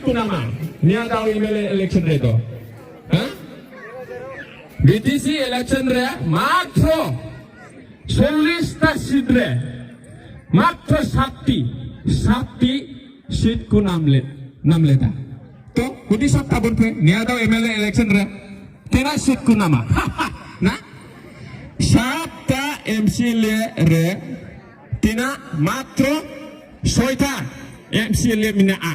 kunama niya daw MLA election reto BTC election re matro 40টা seat রে মাত্র 7টি seat কো নামলেতা তো কুদি সপ্তা বলতে নিয়া দাও MLA election re তেরা সিট কো নামা না 7টা MCLA রে তিনা মাত্র 6টা MCLA মিনা আ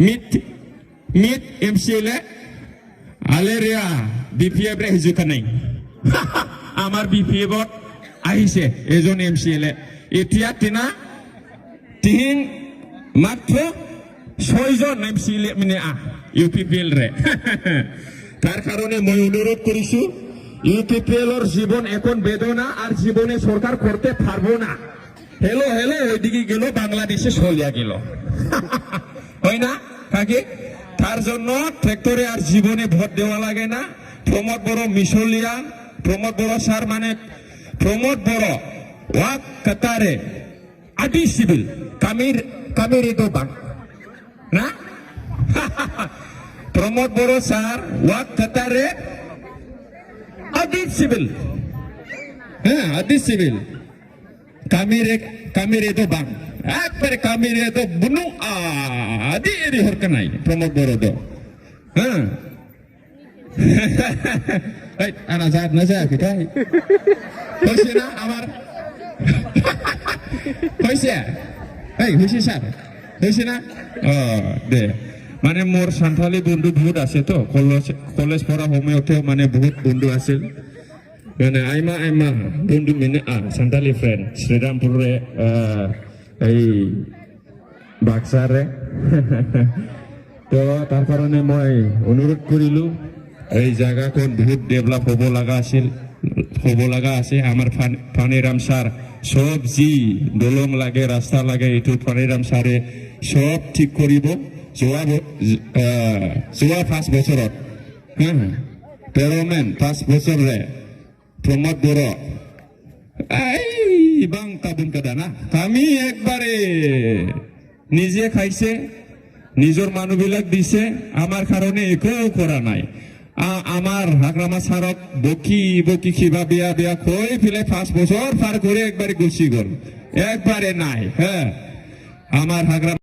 মিট MCLA আলেরিয়া BPF রে হিজুকা নাই আমার BPF আহিছে এজন MCLA এতিয়া তিনা তিন মাত্র 6জন MCLA মিনা আ UPPL রে তার কারণে মই অনুরোধ করিছু UPPL এর জীবন এখন বেদনা আর জীবনে সরকার করতে পারবো না হেলো ওইদিকে গেল বাংলাদেশে চলিয়া গেল হয় না কাকে তার জন্য ট্রাক্টরে আর জীবনে ভোট দেওয়া লাগে না প্রমোদ বড় মিশলিয়া প্রমোদ বড় স্যার মানে প্রমোদ বড় ওয়াক কাতারে আদি সিভিল কামির এতো বাং না প্রমোদ বড় স্যার ওয়াক কাতারে আদি সিভিল হ্যাঁ আদি সিভিল কামির এতো বাং একবারে কামির এতো বুনু আদি এরি হরকা নাই প্রমোদ বড় তো হ্যাঁ আনা যা না যা কিটাই হইছে না আমার হইছে হইছে স্যার হইছে না দে মানে মোর সান্থালি বন্ধু বহুত আছে তো কলেজ পড়া সময়তে মানে বহুত বন্ধু আছিল মানে আইমা বন্ধু মিনে সান্থালি ফ্রেন্ড শ্রীরামপুরে এই বাক্সারে তো তার কারণে মই অনুরোধ করিলু এই জায়গাখন বহুত ডেভেলপ হব লাগা আছে আমার পানিরাম স্যার সব জি দলং লাগে রাস্তা লাগে এইটো পানিরাম স্যারে সব ঠিক করিব যোৱা 5 বছৰত পেরোমেন 5 বছরে প্রমোদ বড় বাং তাবুন কাদা না আমি একবারে নিজে খাইছে নিজের মানুষবিলাক দিছে আমার কারণে একো করা নাই আমার হাকরামা সারক বকি খিবা বিয়া কই ফেলে 5 বছর পার করে একবারে গুছি গল একবারে নাই হ্যাঁ আমার হাকরামা